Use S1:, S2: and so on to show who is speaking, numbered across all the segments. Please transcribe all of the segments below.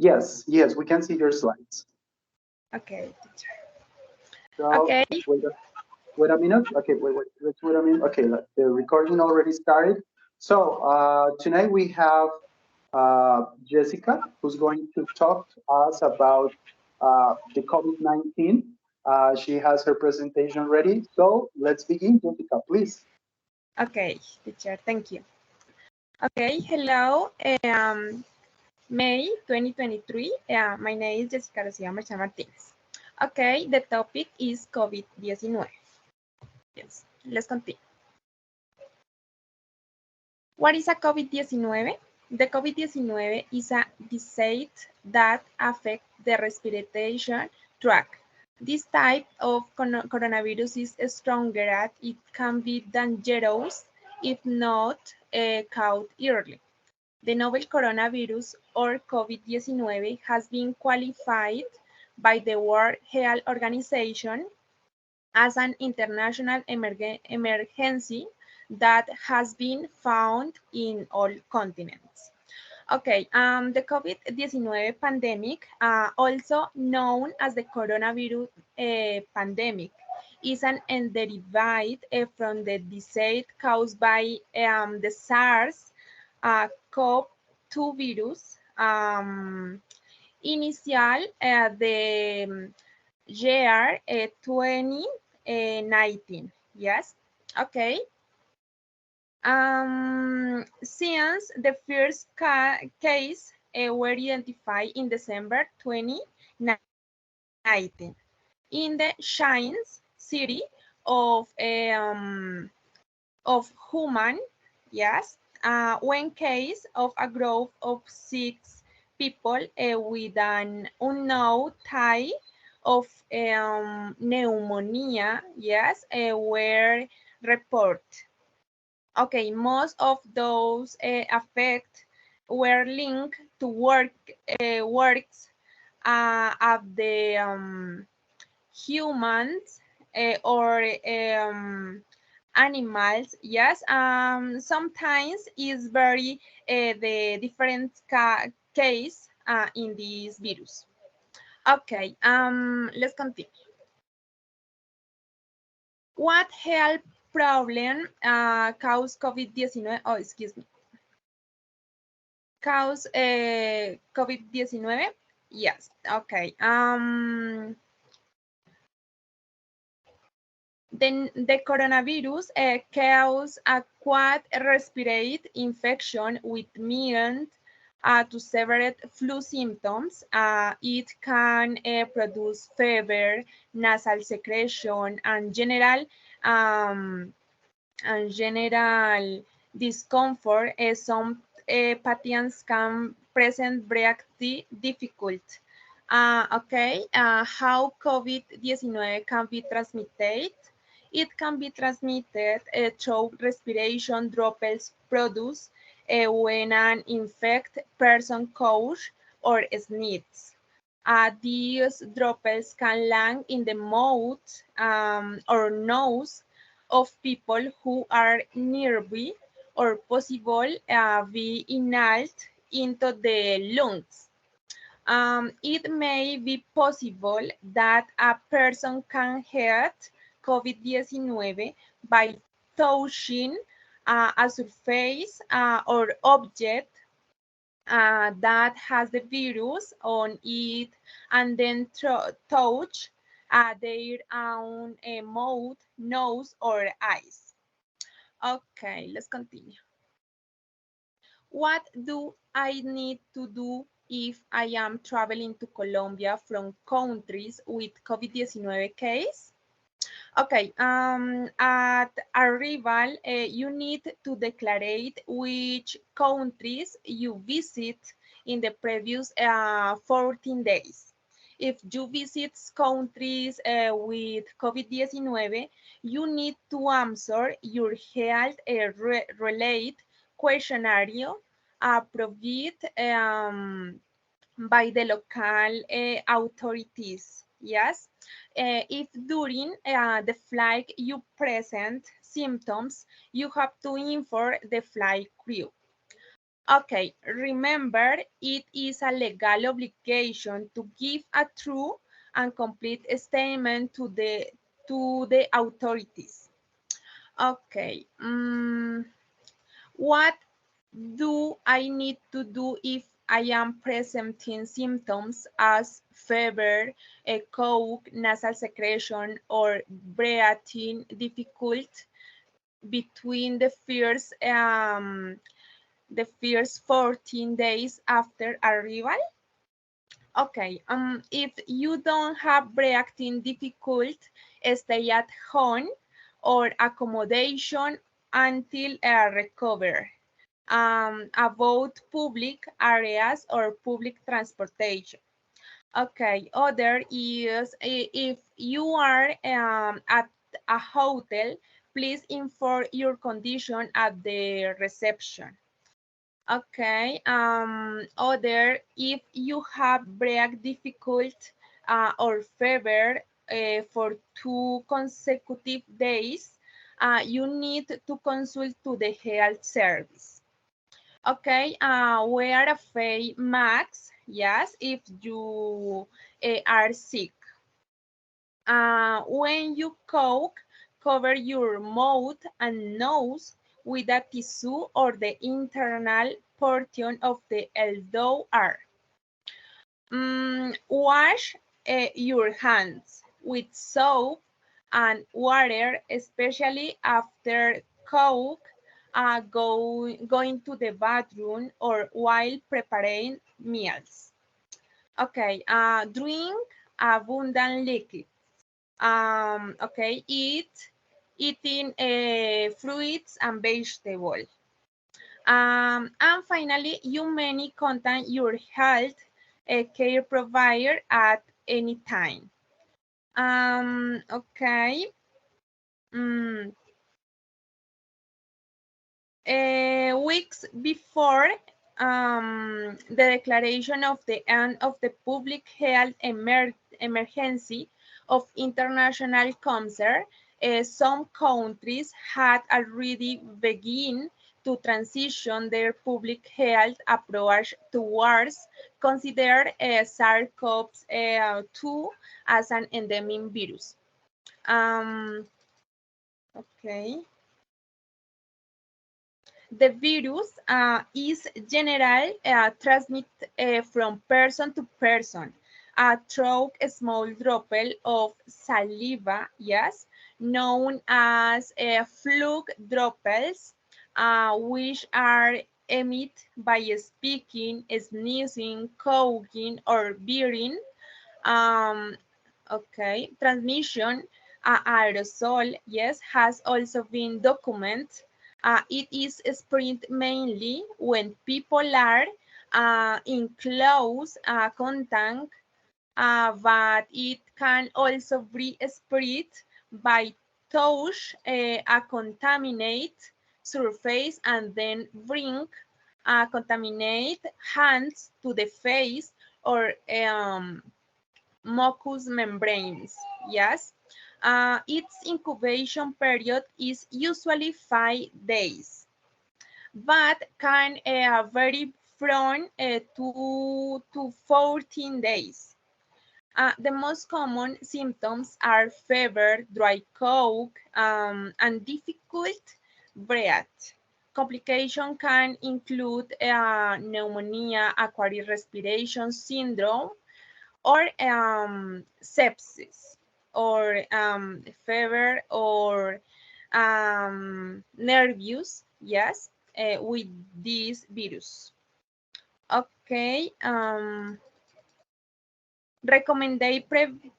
S1: Yes, yes, we can see your slides.
S2: Okay, teacher.
S1: So
S2: Okay,
S1: wait a minute. Okay, let's wait a minute. Okay, the recording already started. So tonight we have Jessica, who's going to talk to us about the COVID-19. She has her presentation ready. So let's begin, Jessica, please.
S2: okay, teacher, thank you. Okay, hello, May 2023. My name is Jessica Garcia Marchán Martinez. Okay, the topic is COVID-19. Yes, let's continue. What is a COVID-19? The COVID-19 is a disease that affects the respiration tract. This type of coronavirus is stronger. It can be dangerous if not caught early. The novel coronavirus or COVID-19 has been qualified by the World Health Organization as an international emergency that has been found in all continents. Okay, the COVID-19 pandemic, also known as the coronavirus pandemic, is an derived from the disease caused by the SARS CoV-2 virus. Initial the year 2019. Yes, okay. Since the first case were identified in December 2019 in the Shines city of Human, yes, one case of a group of 6 people with an unknown type of pneumonia, yes, were reported. Okay, most of those affected were linked to works of the humans or animals. Yes, sometimes is very the different case in this virus. Okay, let's continue. What health problem cause COVID-19? Oh, excuse me. Cause COVID-19? Yes. Okay. Then the coronavirus causes acquired respiratory infection with mild to severe flu symptoms. It can produce fever, nasal secretion, um, and general discomfort. Some patients can present breathing difficult. Okay, how COVID-19 can be transmitted? It can be transmitted through respiration droplets produced when an infected person coughs or sneezes. These droplets can land in the mouth or nose of people who are nearby or possible be inhaled into the lungs. It may be possible that a person can get COVID-19 by touching a surface or object that has the virus on it and then touch their own mouth, nose, or eyes. Okay, let's continue. What do I need to do if I am traveling to Colombia from countries with COVID-19 case? Okay, at arrival, you need to declare which countries you visit in the previous 14 days. If you visit countries with COVID-19, you need to answer your health related questionnaire provided by the local authorities. Yes, if during the flight you present symptoms, you have to inform the flight crew. Okay, remember, it is a legal obligation to give a true and complete statement to the authorities. Okay, what do I need to do if I am presenting symptoms as fever, a cough, nasal secretion, or breathing difficult between the first 14 days after arrival? Okay, if you don't have breathing difficult, stay at home or accommodation until recover. Avoid public areas or public transportation. Okay, other is if you are at a hotel, please inform your condition at the reception. Okay, other, if you have breath difficult or fever for 2 consecutive days, you need to consult to the health service. Okay, wear a face mask, yes, if you are sick. When you cough, cover your mouth and nose with a tissue or the internal portion of the LDOR. Wash your hands with soap and water, especially after cough, going to the bathroom or while preparing meals. Okay, drink abundant liquid. Okay, eating fruits and vegetables. And finally, you may contact your health care provider at any time. Okay. Mm, Weeks before the declaration of the end of the public health emergency of international concern, some countries had already begun to transition their public health approach towards consider SARS-CoV-2 as an endemic virus. Okay. The virus is generally transmitted from person to person through a small droplet of saliva, yes, known as fluke droplets, which are emitted by speaking, sneezing, coughing, or breathing. Um, okay, transmission aerosol, yes, has also been documented. It is spread mainly when people are in close contact, but it can also be spread by touch a contaminated surface and then bring contaminated hands to the face or mucous membranes. Yes. Its incubation period is usually 5 days, but can vary from 2 to 14 days. The most common symptoms are fever, dry cough, and difficult breath. Complication can include pneumonia, acquired respiration syndrome, or sepsis, or fever, or nervous, yes, with this virus. Okay, recommended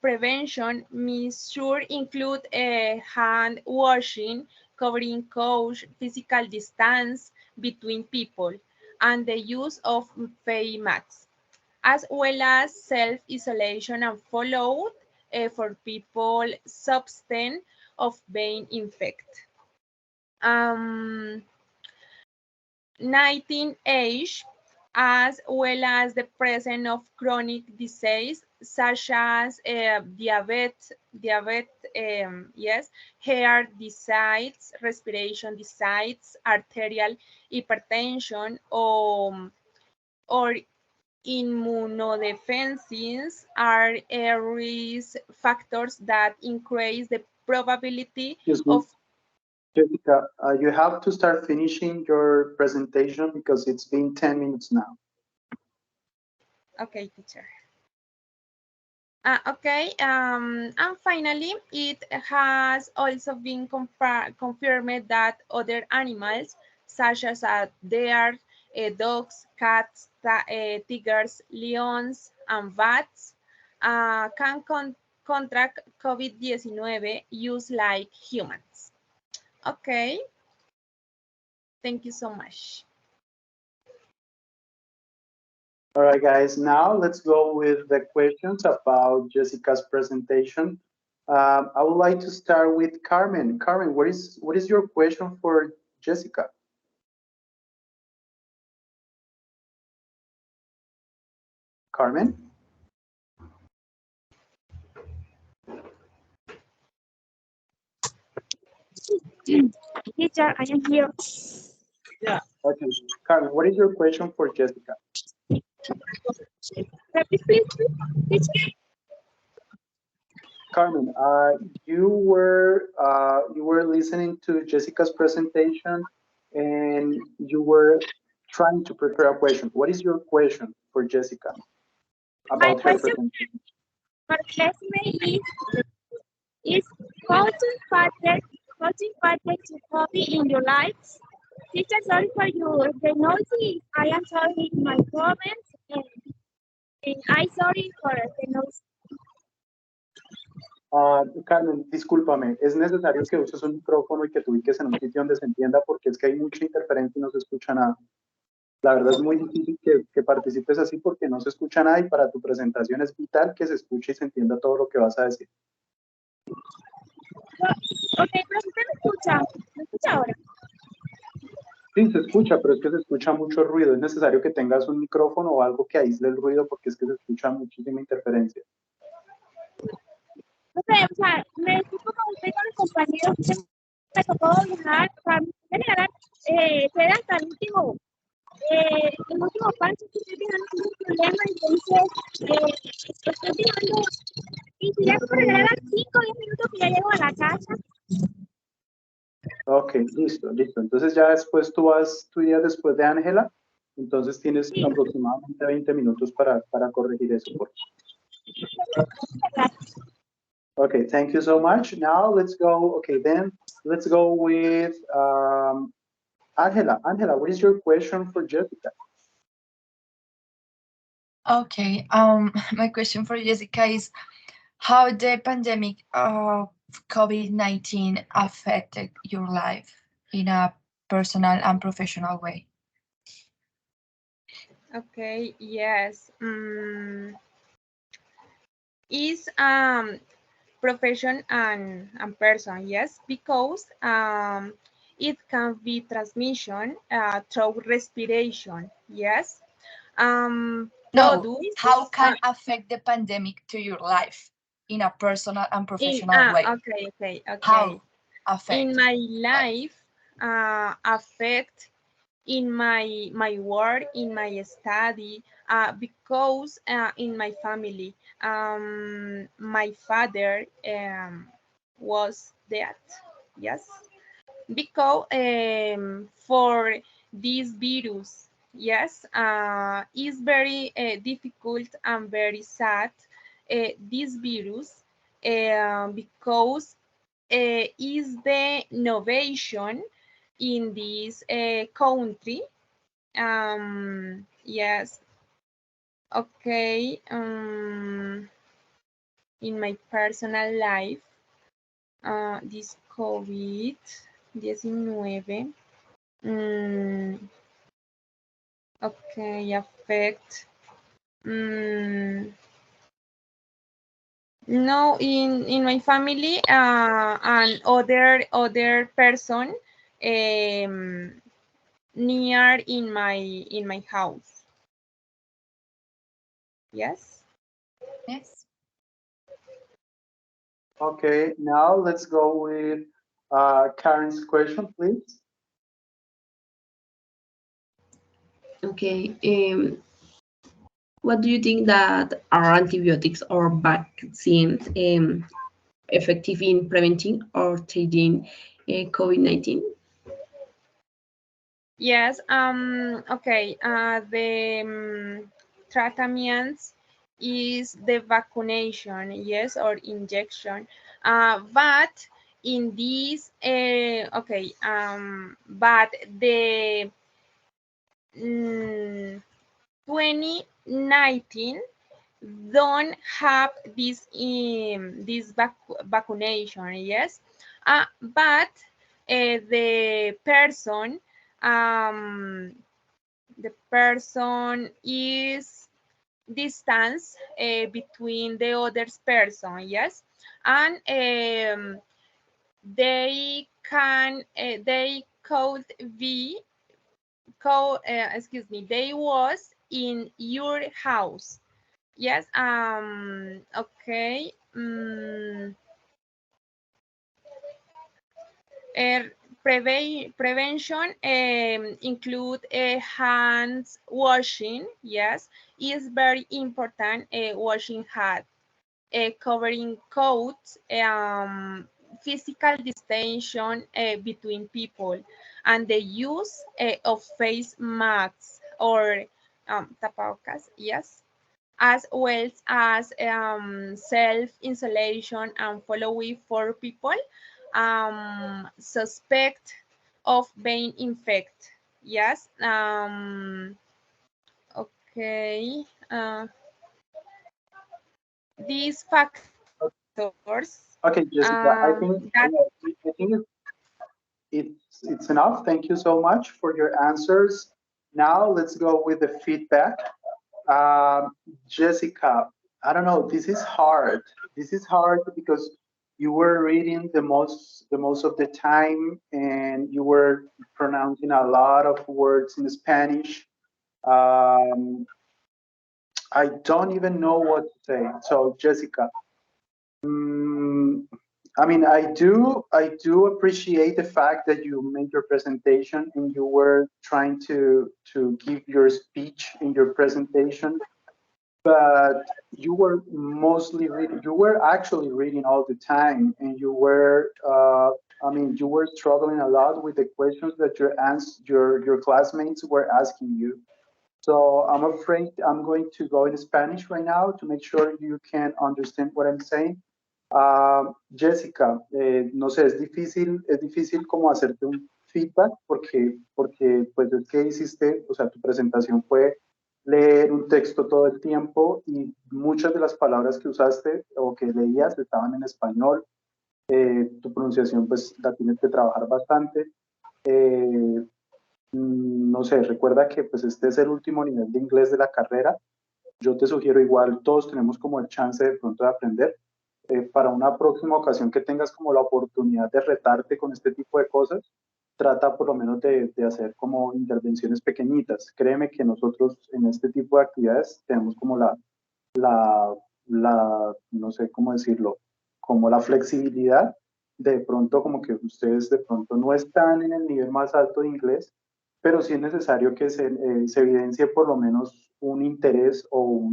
S2: prevention measures include hand washing, covering couch, physical distance between people, and the use of face masks, as well as self-isolation and follow for people suspected of being infected. 19 age, as well as the presence of chronic disease such as diabetes, yes, heart disease, respiration disease, arterial hypertension, or immunodefenses are risk factors that increase the probability
S1: Excuse me,
S2: of.
S1: Jessica, you have to start finishing your presentation because it's been 10 minutes now.
S2: Okay, teacher. Okay, and finally, it has also been confirmed that other animals, such as deer, dogs, cats, tigers, lions, and bats, can contract COVID-19 use like humans. Okay, thank you so much.
S1: All right, guys, now let's go with the questions about Jessica's presentation. I would like to start with Carmen. Carmen, what is your question for Jessica? Carmen?
S3: Teacher, I am here.
S1: Yeah. Okay, Carmen, what is your question for Jessica?
S3: Repeat, please, teacher.
S1: Carmen, you were listening to Jessica's presentation and you were trying to prepare a question. What is your question for Jessica
S3: My
S1: about her
S3: question
S1: presentation?
S3: for classmate is how to impact to hobby in your life. Teacher, sorry for you. The noisy. I am sorry in my comments and I sorry for the noise.
S1: Carmen, discúlpame, es necesario que uses un micrófono y que te ubiques en un sitio donde se entienda porque es que hay mucha interferencia y no se escucha nada. La verdad es muy difícil que participes así porque no se escucha nada y para tu presentación es vital que se escuche y se entienda todo lo que vas a decir.
S3: Ok, pero usted me escucha ahora.
S1: Sí, se escucha, pero es que se escucha mucho ruido. Es necesario que tengas un micrófono o algo que aísle el ruido porque es que se escucha muchísima interferencia.
S3: No sé, o sea, me disculpo con usted y con los compañeros que me tocó viajar, o sea, me regalar, fue hasta el último paso que estoy viajando sin un problema, entonces, estoy viajando y si ya me regalar 5 o 10 minutos que ya llego a la casa.
S1: Ok, listo. Entonces ya después tú irías después de Ángela, entonces tienes
S3: Sí.
S1: aproximadamente 20 minutos para corregir eso. Okay, thank you so much. Now let's go, let's go with Ángela. Ángela, what is your question for Jessica?
S4: Okay, my question for Jessica is how the pandemic of COVID-19 affected your life in a personal and professional way?
S2: Okay, yes. Is profession and person, yes, because it can be transmission through respiration, yes.
S4: No,
S2: Produce,
S4: how can affect the pandemic to your life in a personal and professional way?
S2: Okay.
S4: How affect?
S2: In my life, affect in my work, in my study, because in my family, my father was dead, yes, because for this virus, yes, is very difficult and very sad, this virus, because is the innovation in this country. Yes. Okay. In my personal life, this COVID-19, okay, affect. No, in my family and other person near in my house. Yes.
S4: Yes.
S1: Okay, now let's go with Karen's question, please.
S5: Okay. What do you think that are antibiotics or vaccines effective in preventing or treating COVID-19?
S2: Yes, okay, the treatments is the vaccination, yes, or injection. But in this, okay, but the 2019 don't have this vaccination, yes, but the person is distance between the other person, yes, and they can they could be excuse me, they was in your house, yes, okay. Prevention include hands washing, yes, is very important, washing hands, covering coats, physical distancing between people, and the use of face masks or tapabocas, yes, as well as self-isolation and following for people suspect of being infected. Yes. Okay. These factors
S1: Okay, Jessica,
S2: that
S1: I think it's enough. Thank you so much for your answers. Now let's go with the feedback. Jessica, I don't know. This is hard. This is hard because you were reading the most of the time, and you were pronouncing a lot of words in Spanish. Um, I don't even know what to say. So, Jessica, I mean, I do appreciate the fact that you made your presentation and you were trying to give your speech in your presentation, but you were mostly reading. You were actually reading all the time, and you were, I mean, you were struggling a lot with the questions that your classmates were asking you. So I'm afraid I'm going to go in Spanish right now to make sure you can understand what I'm saying. Jessica, no sé, es difícil como hacerte un feedback porque pues es que hiciste, o sea, tu presentación fue leer un texto todo el tiempo y muchas de las palabras que usaste o que leías estaban en español. Tu pronunciación pues la tienes que trabajar bastante. Eh, no sé, recuerda que pues este es el último nivel de inglés de la carrera. Yo te sugiero igual, todos tenemos como el chance de pronto de aprender. Para una próxima ocasión que tengas como la oportunidad de retarte con este tipo de cosas, trata por lo menos de hacer como intervenciones pequeñitas. Créeme que nosotros en este tipo de actividades tenemos como no sé cómo decirlo, como la flexibilidad de pronto como que ustedes de pronto no están en el nivel más alto de inglés, pero sí es necesario que se evidencie por lo menos un interés o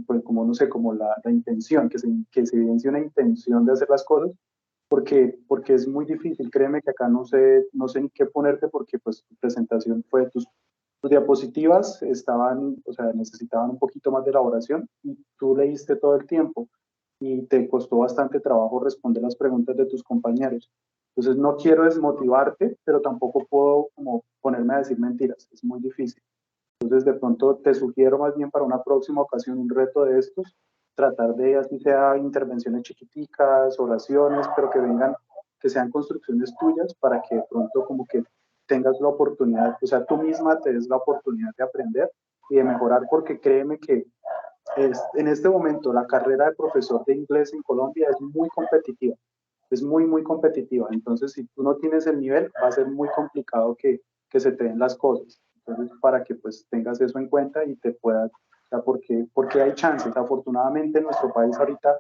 S1: pues como no sé, como la intención, que se evidencie una intención de hacer las cosas, porque es muy difícil. Créeme que acá no sé ni qué ponerte porque pues tu presentación fue, tus diapositivas estaban, o sea, necesitaban un poquito más de elaboración y tú leíste todo el tiempo y te costó bastante trabajo responder las preguntas de tus compañeros. Entonces no quiero desmotivarte, pero tampoco puedo como ponerme a decir mentiras, es muy difícil. Entonces, de pronto te sugiero más bien para una próxima ocasión un reto de estos, tratar de, así sea intervenciones chiquiticas, oraciones, pero que vengan, que sean construcciones tuyas para que de pronto como que tengas la oportunidad, o sea, tú misma te des la oportunidad de aprender y de mejorar, porque créeme que en este momento la carrera de profesor de inglés en Colombia es muy competitiva, es muy, muy competitiva. Entonces, si tú no tienes el nivel, va a ser muy complicado que se te den las cosas. Entonces, para que pues tengas eso en cuenta y te puedas, o sea, porque hay chances. Afortunadamente en nuestro país ahorita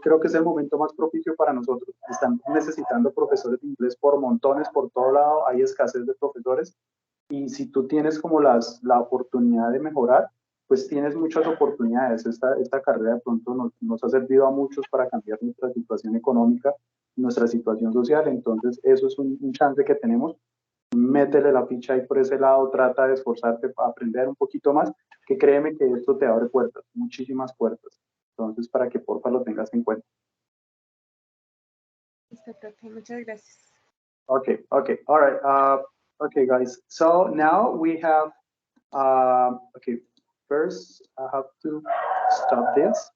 S1: creo que es el momento más propicio para nosotros. Están necesitando profesores de inglés por montones, por todo lado, hay escasez de profesores. Y si tú tienes como la oportunidad de mejorar, pues tienes muchas oportunidades. Esta carrera de pronto nos ha servido a muchos para cambiar nuestra situación económica, nuestra situación social. Entonces, eso es un chance que tenemos. Métele la ficha ahí por ese lado, trata de esforzarte para aprender un poquito más, que créeme que esto te abre puertas, muchísimas puertas. Entonces, para que porfa lo tengas en cuenta.
S2: Listo, profe. Muchas gracias.
S1: Okay, all right. Okay, guys. So now we have, okay, first I have to stop this.